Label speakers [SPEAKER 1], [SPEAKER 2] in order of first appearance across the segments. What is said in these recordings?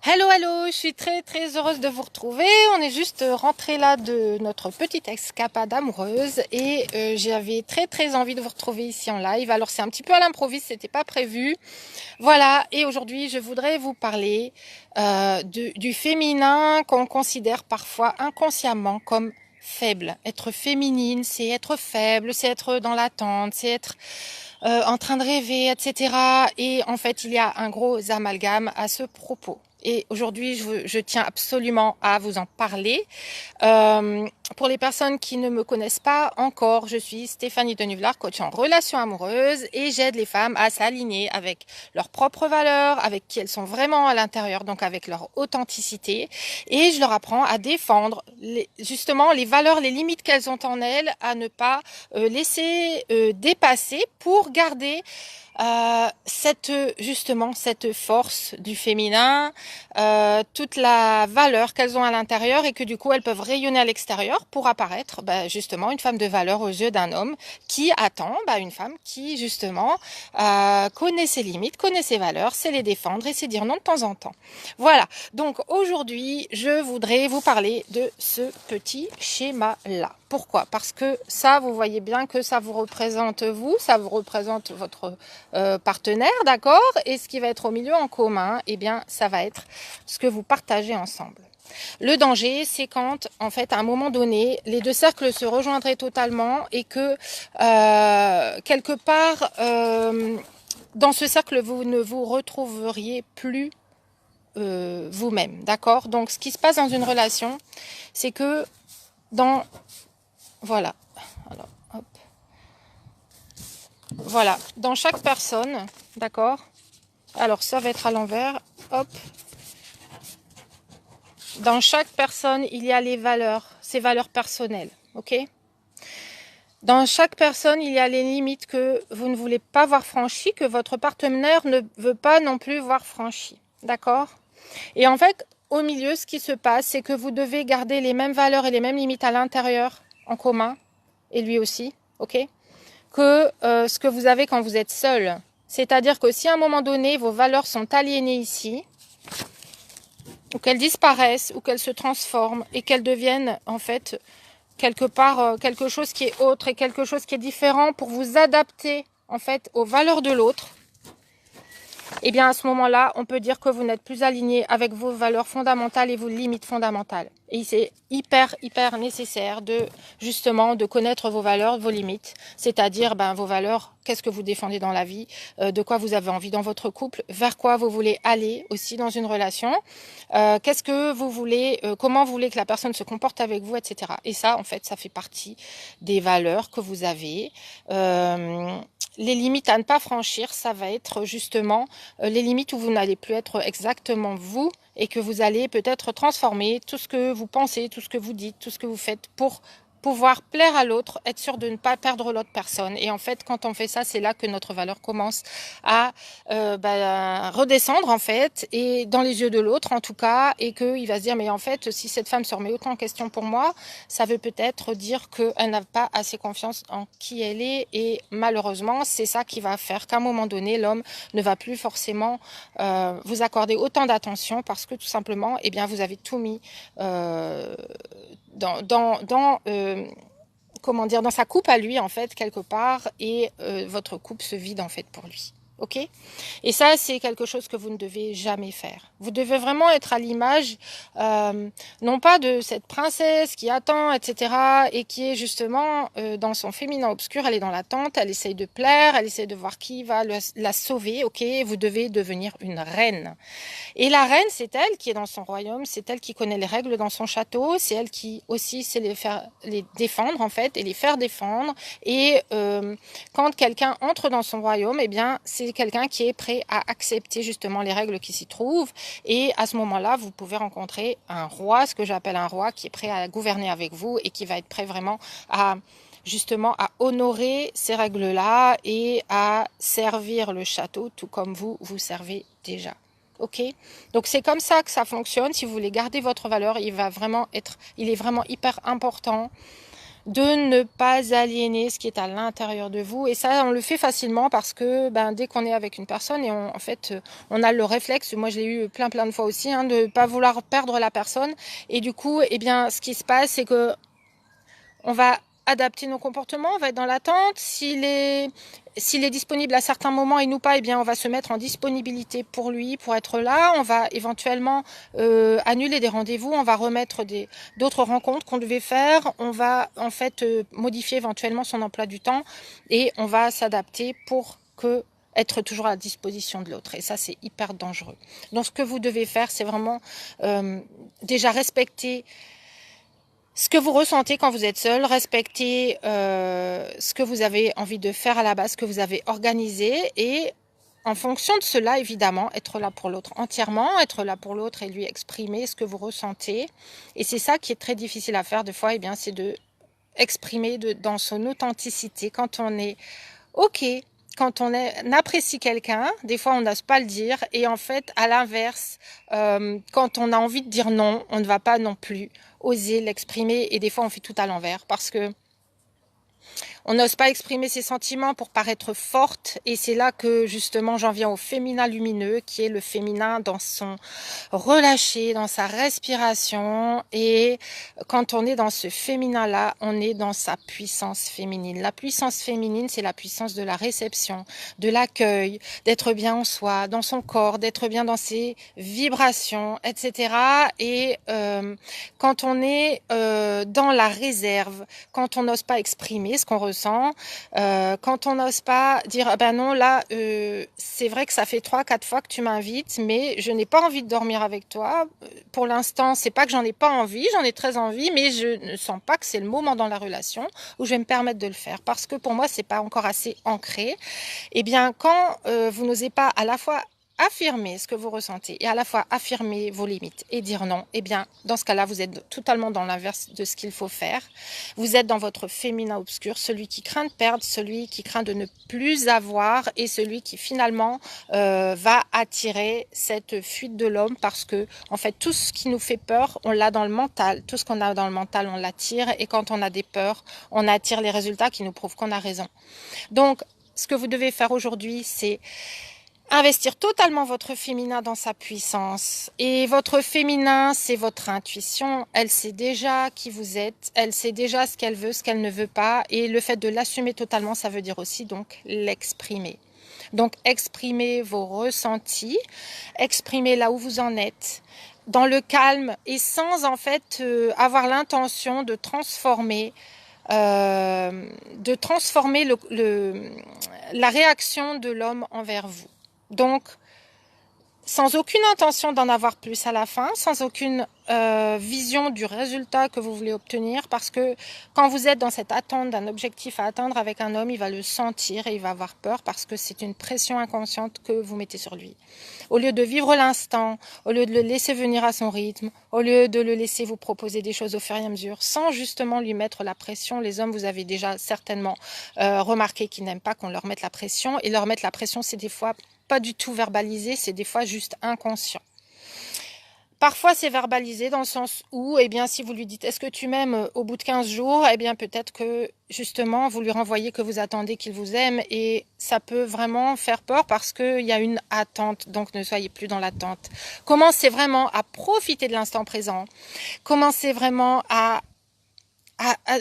[SPEAKER 1] Hello, hello, je suis très heureuse de vous retrouver. On est juste rentré là de notre petite escapade amoureuse et j'avais très envie de vous retrouver ici en live. Alors c'est un petit peu à l'improviste, c'était pas prévu. Voilà, et aujourd'hui je voudrais vous parler du féminin qu'on considère parfois inconsciemment comme faible. Être féminine, c'est être faible, c'est être dans l'attente, c'est être en train de rêver, etc. Et en fait, il y a un gros amalgame à ce propos. Et aujourd'hui, je tiens absolument à vous en parler. Pour les personnes qui ne me connaissent pas encore, je suis Stéphanie Denuvlar, coach en relations amoureuses, et j'aide les femmes à s'aligner avec leurs propres valeurs, avec qui elles sont vraiment à l'intérieur, donc avec leur authenticité. Et je leur apprends à défendre justement les valeurs, les limites qu'elles ont en elles, à ne pas laisser dépasser pour garder cette force du féminin, toute la valeur qu'elles ont à l'intérieur et que du coup elles peuvent rayonner à l'extérieur pour apparaître justement une femme de valeur aux yeux d'un homme qui attend une femme qui justement connaît ses limites, connaît ses valeurs, sait les défendre et sait dire non de temps en temps. Voilà, donc aujourd'hui je voudrais vous parler de ce petit schéma-là. Pourquoi? Parce que ça, vous voyez bien que ça vous représente vous, ça vous représente votre partenaire, d'accord? Et ce qui va être au milieu en commun, eh bien, ça va être ce que vous partagez ensemble. Le danger, c'est quand, en fait, à un moment donné, les deux cercles se rejoindraient totalement et que, quelque part, dans ce cercle, vous ne vous retrouveriez plus vous-même, d'accord? Donc, ce qui se passe dans une relation, c'est que voilà. Alors, hop. Voilà, dans chaque personne, d'accord? Alors, ça va être à l'envers, hop. Dans chaque personne, il y a les valeurs, ses valeurs personnelles, ok? Dans chaque personne, il y a les limites que vous ne voulez pas voir franchies, que votre partenaire ne veut pas non plus voir franchies, d'accord? Et en fait, au milieu, ce qui se passe, c'est que vous devez garder les mêmes valeurs et les mêmes limites à l'intérieur, en commun, et lui aussi, ok? Que ce que vous avez quand vous êtes seul. C'est-à-dire que si à un moment donné, vos valeurs sont aliénées ici, ou qu'elles disparaissent, ou qu'elles se transforment, et qu'elles deviennent en fait quelque part quelque chose qui est autre et quelque chose qui est différent pour vous adapter en fait aux valeurs de l'autre, et bien à ce moment-là, on peut dire que vous n'êtes plus aligné avec vos valeurs fondamentales et vos limites fondamentales. Et c'est hyper nécessaire de connaître vos valeurs, vos limites, c'est-à-dire vos valeurs, qu'est-ce que vous défendez dans la vie, de quoi vous avez envie dans votre couple, vers quoi vous voulez aller aussi dans une relation, qu'est-ce que vous voulez, comment vous voulez que la personne se comporte avec vous, etc. Et ça, en fait, ça fait partie des valeurs que vous avez. Les limites à ne pas franchir, ça va être justement les limites où vous n'allez plus être exactement vous et que vous allez peut-être transformer tout ce que vous pensez, tout ce que vous dites, tout ce que vous faites pour pouvoir plaire à l'autre, être sûr de ne pas perdre l'autre personne. Et en fait, quand on fait ça, c'est là que notre valeur commence à redescendre en fait, et dans les yeux de l'autre en tout cas, et qu'il va se dire mais en fait, si cette femme se remet autant en question pour moi, ça veut peut-être dire qu'elle n'a pas assez confiance en qui elle est, et malheureusement, c'est ça qui va faire qu'à un moment donné, l'homme ne va plus forcément vous accorder autant d'attention parce que tout simplement, eh bien, vous avez tout mis comment dire, dans sa coupe à lui en fait quelque part, et votre coupe se vide en fait pour lui. Ok? Et ça, c'est quelque chose que vous ne devez jamais faire. Vous devez vraiment être à l'image, non pas de cette princesse qui attend, etc., et qui est justement dans son féminin obscur, elle est dans l'attente, elle essaye de plaire, elle essaye de voir qui va la sauver, ok? Vous devez devenir une reine. Et la reine, c'est elle qui est dans son royaume, c'est elle qui connaît les règles dans son château, c'est elle qui aussi sait les défendre en fait, et les faire défendre. Et quand quelqu'un entre dans son royaume, eh bien c'est quelqu'un qui est prêt à accepter justement les règles qui s'y trouvent. Et à ce moment-là, vous pouvez rencontrer un roi, ce que j'appelle un roi, qui est prêt à gouverner avec vous et qui va être prêt vraiment à justement à honorer ces règles-là et à servir le château tout comme vous servez déjà. Ok, donc c'est comme ça que ça fonctionne. Si vous voulez garder votre valeur, il est vraiment hyper important de ne pas aliéner ce qui est à l'intérieur de vous. Et ça, on le fait facilement parce que dès qu'on est avec une personne et en fait, on a le réflexe, moi je l'ai eu plein de fois aussi, hein, de ne pas vouloir perdre la personne. Et du coup, eh bien, ce qui se passe, c'est que on va adapter nos comportements, on va être dans l'attente. S'il est disponible à certains moments et nous pas, eh bien on va se mettre en disponibilité pour lui, pour être là. On va éventuellement annuler des rendez-vous, on va remettre d'autres rencontres qu'on devait faire. On va en fait modifier éventuellement son emploi du temps et on va s'adapter pour être toujours à la disposition de l'autre. Et ça, c'est hyper dangereux. Donc ce que vous devez faire, c'est vraiment déjà respecter ce que vous ressentez quand vous êtes seul, respectez ce que vous avez envie de faire à la base, ce que vous avez organisé et en fonction de cela, évidemment, être là pour l'autre entièrement, être là pour l'autre et lui exprimer ce que vous ressentez. Et c'est ça qui est très difficile à faire des fois, eh bien, c'est de exprimer dans son authenticité quand on est OK. Quand on apprécie quelqu'un, des fois on n'ose pas le dire et en fait à l'inverse, quand on a envie de dire non, on ne va pas non plus oser l'exprimer et des fois on fait tout à l'envers parce que on n'ose pas exprimer ses sentiments pour paraître forte et c'est là que justement j'en viens au féminin lumineux qui est le féminin dans son relâché, dans sa respiration et quand on est dans ce féminin là, on est dans sa puissance féminine. La puissance féminine, c'est la puissance de la réception, de l'accueil, d'être bien en soi, dans son corps, d'être bien dans ses vibrations, etc. Et quand on est dans la réserve, quand on n'ose pas exprimer ce qu'on ressent, quand on n'ose pas dire ah ben non là c'est vrai que ça fait 3-4 fois que tu m'invites mais je n'ai pas envie de dormir avec toi pour l'instant, c'est pas que j'en ai pas envie, j'en ai très envie mais je ne sens pas que c'est le moment dans la relation où je vais me permettre de le faire parce que pour moi c'est pas encore assez ancré. Et bien quand vous n'osez pas à la fois affirmer ce que vous ressentez et à la fois affirmer vos limites et dire non, eh bien, dans ce cas-là, vous êtes totalement dans l'inverse de ce qu'il faut faire. Vous êtes dans votre féminin obscur, celui qui craint de perdre, celui qui craint de ne plus avoir et celui qui finalement va attirer cette fuite de l'homme parce que, en fait, tout ce qui nous fait peur, on l'a dans le mental. Tout ce qu'on a dans le mental, on l'attire et quand on a des peurs, on attire les résultats qui nous prouvent qu'on a raison. Donc, ce que vous devez faire aujourd'hui, c'est investir totalement votre féminin dans sa puissance. Et votre féminin, c'est votre intuition. Elle sait déjà qui vous êtes. Elle sait déjà ce qu'elle veut, ce qu'elle ne veut pas. Et le fait de l'assumer totalement, ça veut dire aussi donc l'exprimer. Donc exprimez vos ressentis, exprimez là où vous en êtes, dans le calme et sans en fait avoir l'intention de transformer la réaction de l'homme envers vous. Donc, sans aucune intention d'en avoir plus à la fin, sans aucune vision du résultat que vous voulez obtenir, parce que quand vous êtes dans cette attente d'un objectif à atteindre avec un homme, il va le sentir et il va avoir peur parce que c'est une pression inconsciente que vous mettez sur lui. Au lieu de vivre l'instant, au lieu de le laisser venir à son rythme, au lieu de le laisser vous proposer des choses au fur et à mesure, sans justement lui mettre la pression, les hommes, vous avez déjà certainement remarqué qu'ils n'aiment pas qu'on leur mette la pression, et leur mettre la pression, c'est des fois pas du tout verbalisé, c'est des fois juste inconscient. Parfois, c'est verbalisé dans le sens où, eh bien, si vous lui dites « est-ce que tu m'aimes » au bout de 15 jours, eh bien, peut-être que, justement, vous lui renvoyez que vous attendez qu'il vous aime et ça peut vraiment faire peur parce qu'il y a une attente, donc ne soyez plus dans l'attente. Commencez vraiment à profiter de l'instant présent. Commencez vraiment à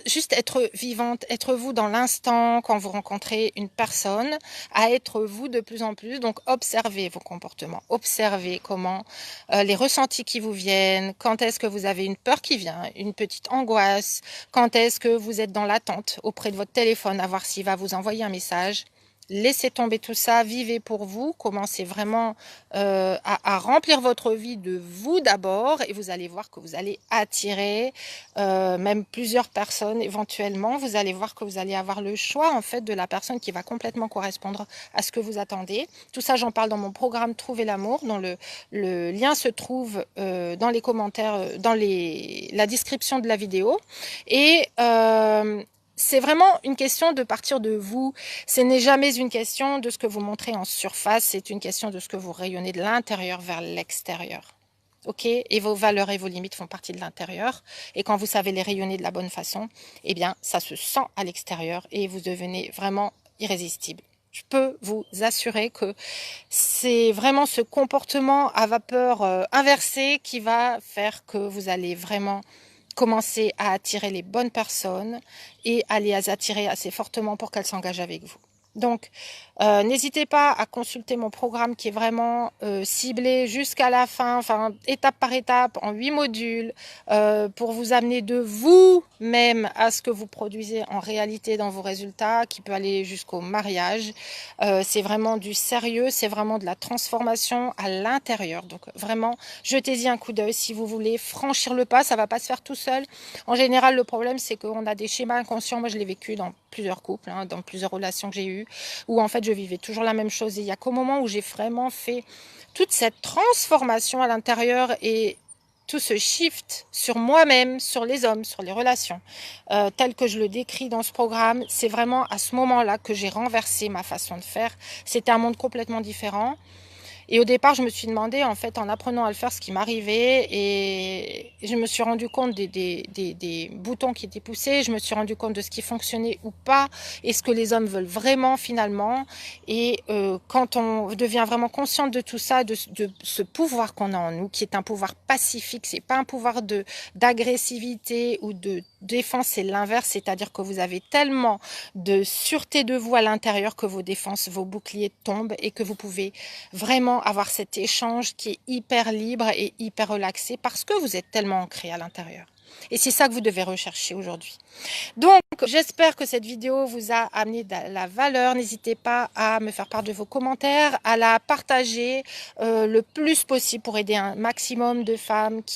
[SPEAKER 1] juste être vivante, être vous dans l'instant quand vous rencontrez une personne, à être vous de plus en plus. Donc observez vos comportements, observez comment les ressentis qui vous viennent, quand est-ce que vous avez une peur qui vient, une petite angoisse, quand est-ce que vous êtes dans l'attente auprès de votre téléphone à voir s'il va vous envoyer un message. Laissez tomber tout ça, vivez pour vous, commencez vraiment à remplir votre vie de vous d'abord et vous allez voir que vous allez attirer même plusieurs personnes éventuellement. Vous allez voir que vous allez avoir le choix en fait de la personne qui va complètement correspondre à ce que vous attendez. Tout ça, j'en parle dans mon programme Trouver l'amour, dont le lien se trouve dans les commentaires, dans la description de la vidéo. Et c'est vraiment une question de partir de vous. Ce n'est jamais une question de ce que vous montrez en surface, c'est une question de ce que vous rayonnez de l'intérieur vers l'extérieur. ok? Et vos valeurs et vos limites font partie de l'intérieur. Et quand vous savez les rayonner de la bonne façon, eh bien, ça se sent à l'extérieur et vous devenez vraiment irrésistible. Je peux vous assurer que c'est vraiment ce comportement à vapeur inversé qui va faire que vous allez vraiment commencer à attirer les bonnes personnes et à les attirer assez fortement pour qu'elles s'engagent avec vous. Donc, n'hésitez pas à consulter mon programme qui est vraiment ciblé jusqu'à la fin, enfin étape par étape, en 8 modules, pour vous amener de vous-même à ce que vous produisez en réalité dans vos résultats, qui peut aller jusqu'au mariage. C'est vraiment du sérieux, c'est vraiment de la transformation à l'intérieur. Donc vraiment, jetez-y un coup d'œil si vous voulez franchir le pas, ça va pas se faire tout seul. En général, le problème, c'est qu'on a des schémas inconscients. Moi, je l'ai vécu dans plusieurs couples, hein, dans plusieurs relations que j'ai eues, où en fait je vivais toujours la même chose. Et il n'y a qu'au moment où j'ai vraiment fait toute cette transformation à l'intérieur et tout ce shift sur moi-même, sur les hommes, sur les relations, tel que je le décris dans ce programme, c'est vraiment à ce moment-là que j'ai renversé ma façon de faire. C'était un monde complètement différent. Et au départ, je me suis demandé, en fait, en apprenant à le faire, ce qui m'arrivait. Et je me suis rendu compte des boutons qui étaient poussés. Je me suis rendu compte de ce qui fonctionnait ou pas. Et ce que les hommes veulent vraiment, finalement. Et quand on devient vraiment consciente de tout ça, de ce pouvoir qu'on a en nous, qui est un pouvoir pacifique, c'est pas un pouvoir d'agressivité ou de défense, c'est l'inverse. C'est-à-dire que vous avez tellement de sûreté de vous à l'intérieur que vos défenses, vos boucliers tombent et que vous pouvez vraiment avoir cet échange qui est hyper libre et hyper relaxé parce que vous êtes tellement ancré à l'intérieur. Et c'est ça que vous devez rechercher aujourd'hui. Donc, j'espère que cette vidéo vous a amené de la valeur. N'hésitez pas à me faire part de vos commentaires, à la partager le plus possible pour aider un maximum de femmes qui